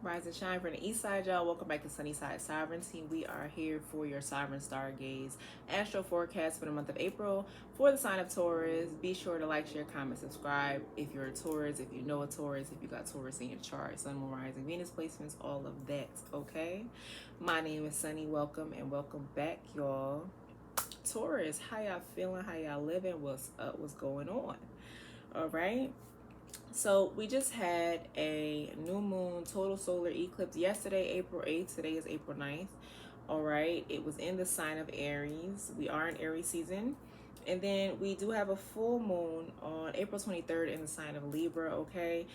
Rise and shine from the east side, y'all. Welcome back to Sunnyside Sovereignty. We are here for your sovereign stargaze astro forecast for the month of April for the sign of Taurus. Be sure to like, share, comment, subscribe if you're a Taurus, if you know a Taurus, if you got Taurus in your chart, Sun, Moon, Rising, Venus placements, all of that. Okay. My name is Sunny. Welcome and welcome back, y'all. Taurus, how y'all feeling? How y'all living? What's up? What's going on? All right. So we just had a new moon total solar eclipse yesterday, April 8th. Today is April 9th. All right. It was in the sign of Aries. We are in Aries season. And then we do have a full moon on April 23rd in the sign of Libra. Okay.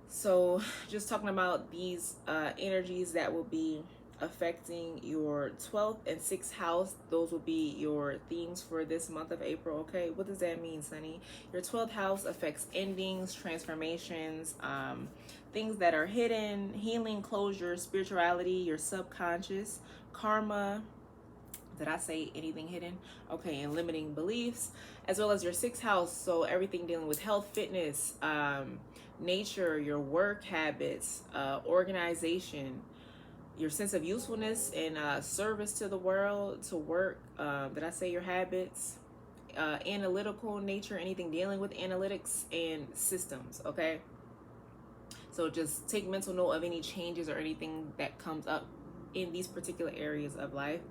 So just talking about these energies that will be affecting your 12th and 6th house. Those will be your themes for this month of April. Okay, what does that mean, Sunny? Your 12th house affects endings, transformations, things that are hidden, healing, closure, spirituality, your subconscious, karma. Did I say anything hidden? Okay, and limiting beliefs, as well as your 6th house. So everything dealing with health, fitness, nature, your work habits, organization, your sense of usefulness and service to the world, to work. Did I say your habits? Analytical nature, anything dealing with analytics and systems, okay? So just take mental note of any changes or anything that comes up in these particular areas of life,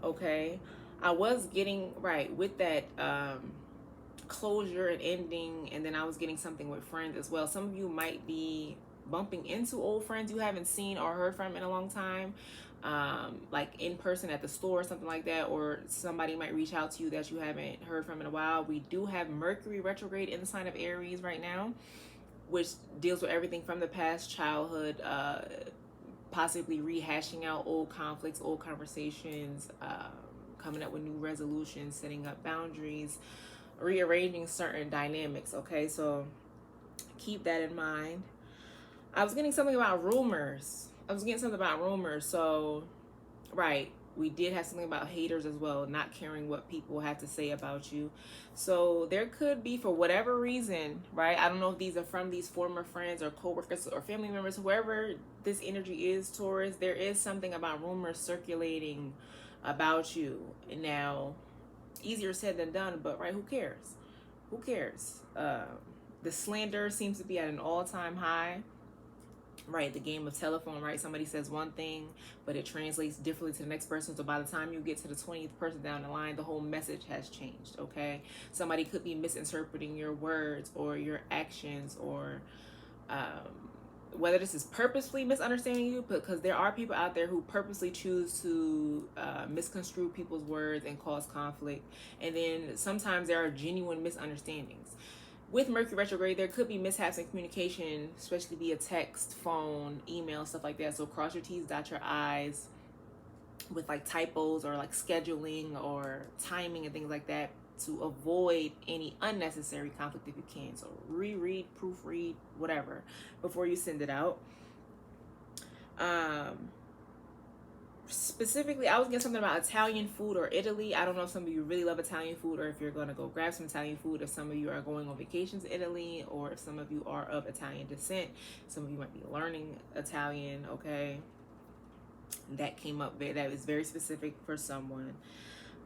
okay? I was getting, right, with that closure and ending, and then I was getting something with friends as well. Some of you might be bumping into old friends you haven't seen or heard from in a long time, like in person at the store or something like that, or somebody might reach out to you that you haven't heard from in a while. We do have Mercury retrograde in the sign of Aries right now, which deals with everything from the past, childhood, possibly rehashing out old conflicts, old conversations, coming up with new resolutions, setting up boundaries, rearranging certain dynamics. Okay, so keep that in mind. I was getting something about rumors. So, right, we did have something about haters as well, not caring what people have to say about you. So there could be, for whatever reason, right? I don't know if these are from these former friends or coworkers or family members, whoever this energy is, Taurus, there is something about rumors circulating about you. Now, easier said than done, but right, who cares? Who cares? The slander seems to be at an all-time high. Right, the game of telephone, right? Somebody says one thing, but it translates differently to the next person. So by the time you get to the 20th person down the line, the whole message has changed, okay? Somebody could be misinterpreting your words or your actions, or whether this is purposely misunderstanding you, because there are people out there who purposely choose to misconstrue people's words and cause conflict. And then sometimes there are genuine misunderstandings. With Mercury retrograde, there could be mishaps in communication, especially via text, phone, email, stuff like that. So cross your T's, dot your I's with like typos or like scheduling or timing and things like that, to avoid any unnecessary conflict if you can. So reread, proofread, whatever, before you send it out. Specifically, I was getting something about Italian food or Italy. I don't know if some of you really love Italian food, or if you're going to go grab some Italian food, if some of you are going on vacation to Italy, or if some of you are of Italian descent. Some of you might be learning Italian, okay? That came up there. That is very specific for someone.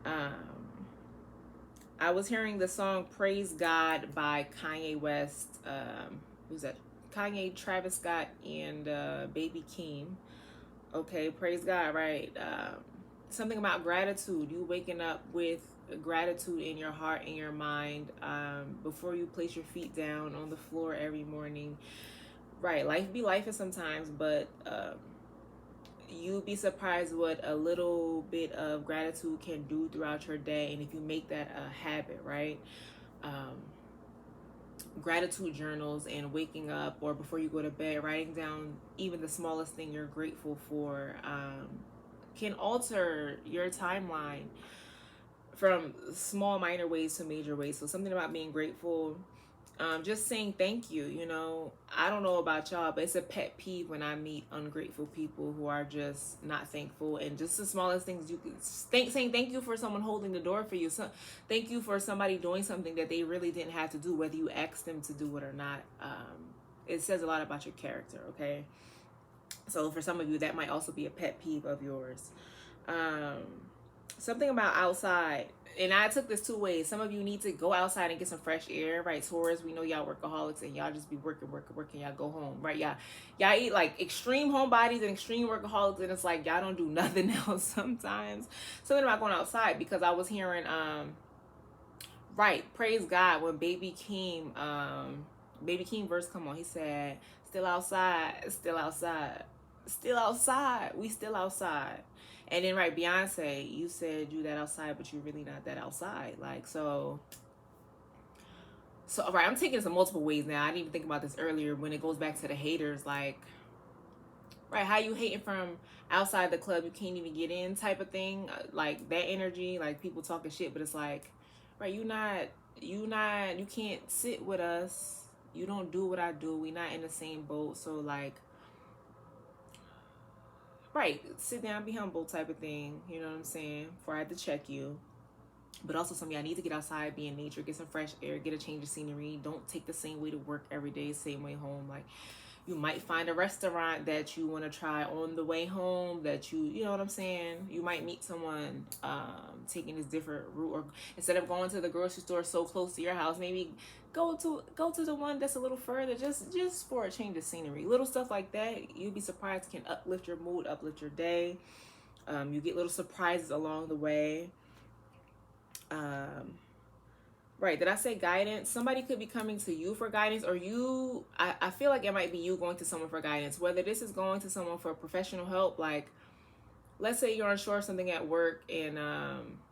I was hearing the song Praise God by Kanye West. Who's that? Kanye, Travis Scott, and Baby Keem. Okay, praise God, right? Something about gratitude. You waking up with gratitude in your heart and your mind, before you place your feet down on the floor every morning. Right, life be life sometimes, but you'd be surprised what a little bit of gratitude can do throughout your day. And if you make that a habit, right? Gratitude journals, and waking up or before you go to bed, writing down even the smallest thing you're grateful for, can alter your timeline from small minor ways to major ways. So something about being grateful, just saying thank you. You know, I don't know about y'all, but it's a pet peeve when I meet ungrateful people who are just not thankful. And just the smallest things, you could saying thank you for someone holding the door for you. So thank you for somebody doing something that they really didn't have to do, whether you asked them to do it or not. It says a lot about your character, okay? So for some of you, that might also be a pet peeve of yours. Um, Something about outside. And I took this two ways. Some of you need to go outside and get some fresh air, right? Taurus, we know y'all workaholics and y'all just be working. Y'all go home, right? Y'all eat like extreme homebodies and extreme workaholics, and it's like y'all don't do nothing else sometimes. Something about going outside, because I was hearing, right, praise God, when Baby Keem verse come on, he said, still outside, still outside, still outside, we still outside. And then, right, Beyonce, you said you that outside, but you're really not that outside. Like, so, right, I'm taking this in multiple ways now. I didn't even think about this earlier when it goes back to the haters. Like, right, how you hating from outside the club, you can't even get in type of thing. Like, that energy, like, people talking shit, but it's like, right, you can't sit with us. You don't do what I do. We not in the same boat. So, like, right, sit down, be humble type of thing, you know what I'm saying, before I had to check you. But also, some of y'all need to get outside, be in nature, get some fresh air, get a change of scenery. Don't take the same way to work every day, same way home. Like, you might find a restaurant that you want to try on the way home, that you know what I'm saying, you might meet someone taking this different route, or instead of going to the grocery store so close to your house, maybe go to the one that's a little further, just for a change of scenery. Little stuff like that, you'd be surprised, can uplift your mood, uplift your day. You get little surprises along the way. Right, did I say guidance? Somebody could be coming to you for guidance, or I feel like it might be you going to someone for guidance, whether this is going to someone for professional help. Like, let's say you're unsure of something at work, and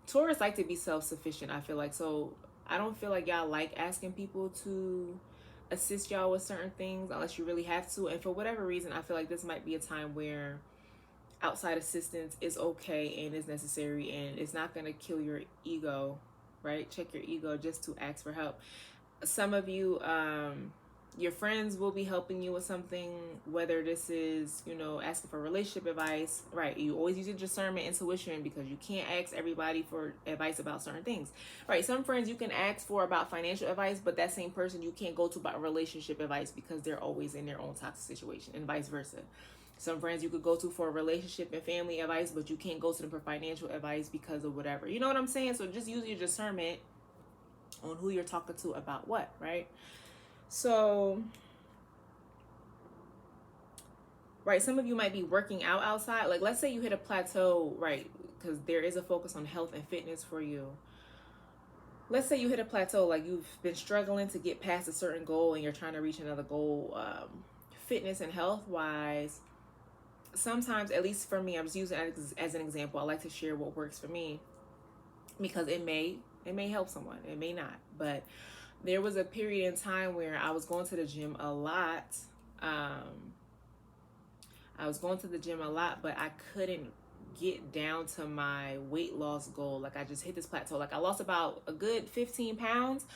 Taurus like to be self-sufficient, I feel like. So I don't feel like y'all like asking people to assist y'all with certain things unless you really have to. And for whatever reason, I feel like this might be a time where outside assistance is okay and is necessary, and it's not going to kill your ego, right? Check your ego just to ask for help. Some of you, your friends will be helping you with something, whether this is, asking for relationship advice, right? You always use your discernment, intuition, because you can't ask everybody for advice about certain things, right? Some friends you can ask for about financial advice, but that same person you can't go to about relationship advice because they're always in their own toxic situation, and vice versa. Some friends you could go to for relationship and family advice, but you can't go to them for financial advice because of whatever. You know what I'm saying? So just use your discernment on who you're talking to about what, right? So, right, some of you might be working out outside. Like, let's say you hit a plateau, right? Because there is a focus on health and fitness for you. Let's say you hit a plateau, like you've been struggling to get past a certain goal and you're trying to reach another goal, fitness and health-wise. Sometimes, at least for me, I'm just using it as an example. I like to share what works for me because it may help someone, it may not. But there was a period in time where I was going to the gym a lot. But I couldn't get down to my weight loss goal. Like, I just hit this plateau. Like, I lost about a good 15 pounds,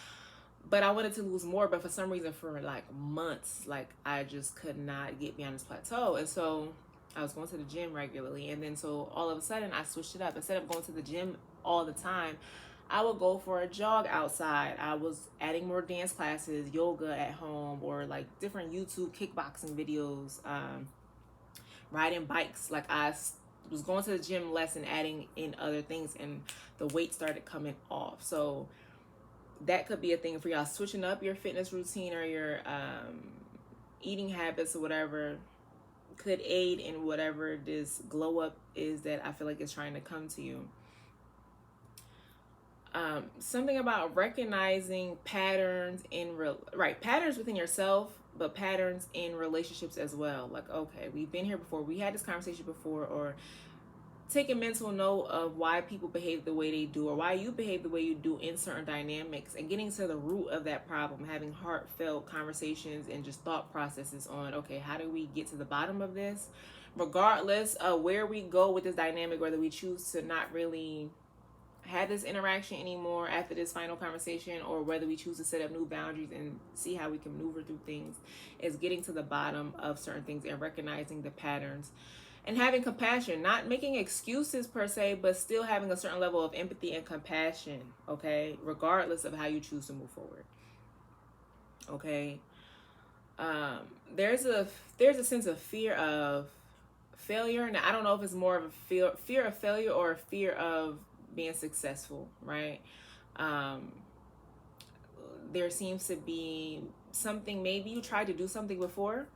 but I wanted to lose more. But for some reason, for like months, like, I just could not get beyond this plateau. And so I was going to the gym regularly, and then so all of a sudden I switched it up. Instead of going to the gym all the time, I would go for a jog outside. I was adding more dance classes, yoga at home, or like different YouTube kickboxing videos, riding bikes. Like, I was going to the gym less and adding in other things, and the weight started coming off. So that could be a thing for y'all. Switching up your fitness routine or your eating habits or whatever could aid in whatever this glow up is that I feel like is trying to come to you. Something about recognizing patterns patterns within yourself, but patterns in relationships as well. Like, okay, we've been here before, we had this conversation before, or taking mental note of why people behave the way they do, or why you behave the way you do in certain dynamics, and getting to the root of that problem, having heartfelt conversations and just thought processes on, okay, how do we get to the bottom of this, regardless of where we go with this dynamic, whether we choose to not really have this interaction anymore after this final conversation, or whether we choose to set up new boundaries and see how we can maneuver through things, is getting to the bottom of certain things and recognizing the patterns. And having compassion, not making excuses per se, but still having a certain level of empathy and compassion, okay? Regardless of how you choose to move forward, okay? There's a sense of fear of failure. And I don't know if it's more of a fear of failure or a fear of being successful, right? There seems to be something, maybe you tried to do something before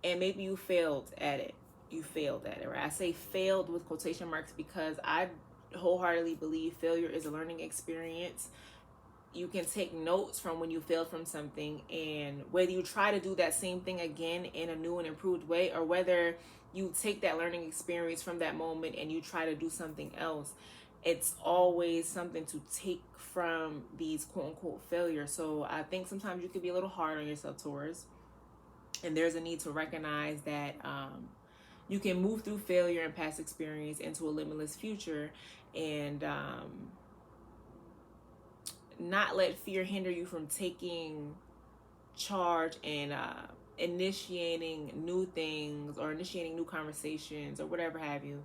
and maybe you failed at it. Right? I say failed with quotation marks because I wholeheartedly believe failure is a learning experience. You can take notes from when you failed from something, and whether you try to do that same thing again in a new and improved way, or whether you take that learning experience from that moment and you try to do something else, it's always something to take from these quote unquote failures. So I think sometimes you could be a little hard on yourself, Taurus, and there's a need to recognize that you can move through failure and past experience into a limitless future, and not let fear hinder you from taking charge and initiating new things or initiating new conversations or whatever have you,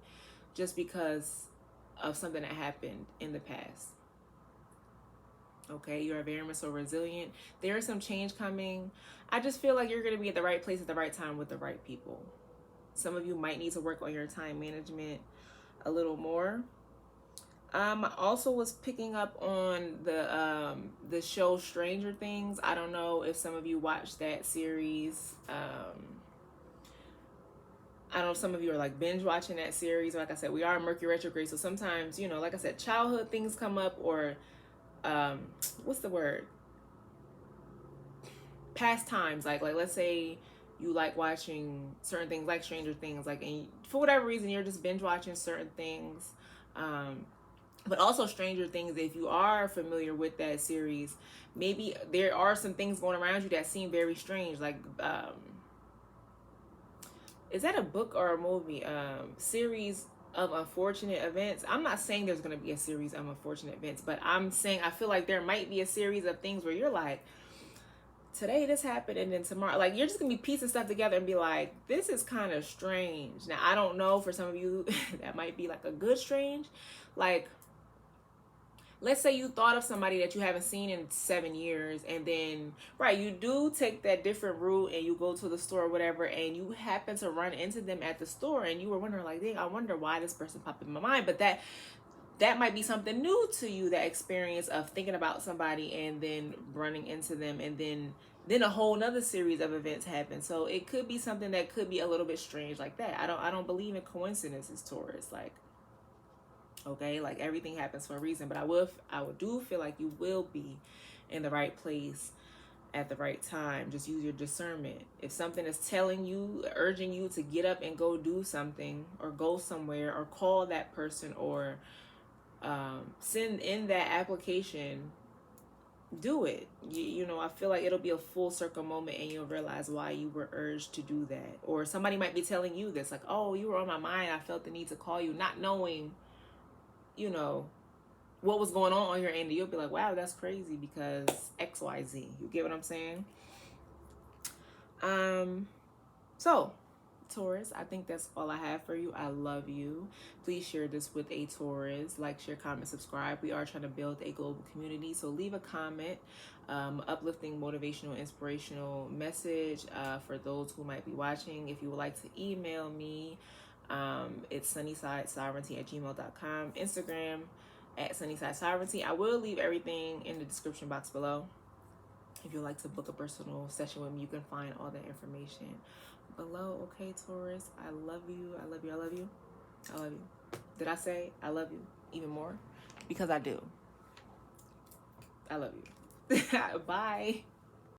just because of something that happened in the past. Okay, you are very much so resilient. There is some change coming. I just feel like you're going to be at the right place at the right time with the right people. Some of you might need to work on your time management a little more. I also was picking up on the show Stranger Things. I don't know if some of you watched that series. I don't know if some of you are like binge watching that series. Like I said, we are in Mercury retrograde, so sometimes, you know, like I said, childhood things come up, or what's the word? Past times. Like let's say you like watching certain things like Stranger Things, like, and for whatever reason you're just binge watching certain things. But also Stranger Things, if you are familiar with that series, maybe there are some things going around you that seem very strange. Like, is that a book or a movie? Series of unfortunate events. I'm not saying there's going to be a series of unfortunate events, but I'm saying I feel like there might be a series of things where you're like, today this happened, and then tomorrow, like, you're just gonna be piecing stuff together and be like, this is kind of strange. Now, I don't know, for some of you that might be like a good strange. Like, let's say you thought of somebody that you haven't seen in 7 years, and then, right, you do take that different route and you go to the store or whatever, and you happen to run into them at the store, and you were wondering like, dang, I wonder why this person popped in my mind. But that might be something new to you, that experience of thinking about somebody and then running into them, and then a whole nother series of events happen. So it could be something that could be a little bit strange like that. I don't believe in coincidences, Taurus. Like, okay, like, everything happens for a reason, but I do feel like you will be in the right place at the right time. Just use your discernment. If something is telling you, urging you to get up and go do something, or go somewhere, or call that person, or send in that application, do it. You know, I feel like it'll be a full circle moment, and you'll realize why you were urged to do that. Or somebody might be telling you this, like, oh, you were on my mind, I felt the need to call you, not knowing, you know, what was going on your end. And you'll be like, wow, that's crazy because XYZ. You get what I'm saying? So Taurus, I think that's all I have for you. I love you. Please share this with a Taurus. Like, share, comment, subscribe. We are trying to build a global community. So leave a comment, uplifting, motivational, inspirational message for those who might be watching. If you would like to email me, it's sunnysidesovereignty@gmail.com. Instagram @sunnysidesovereignty. I will leave everything in the description box below. If you'd like to book a personal session with me, you can find all that information below. Okay, Taurus, I love you. I love you. I love you. I love you. Did I say I love you even more? Because I do. I love you. Bye.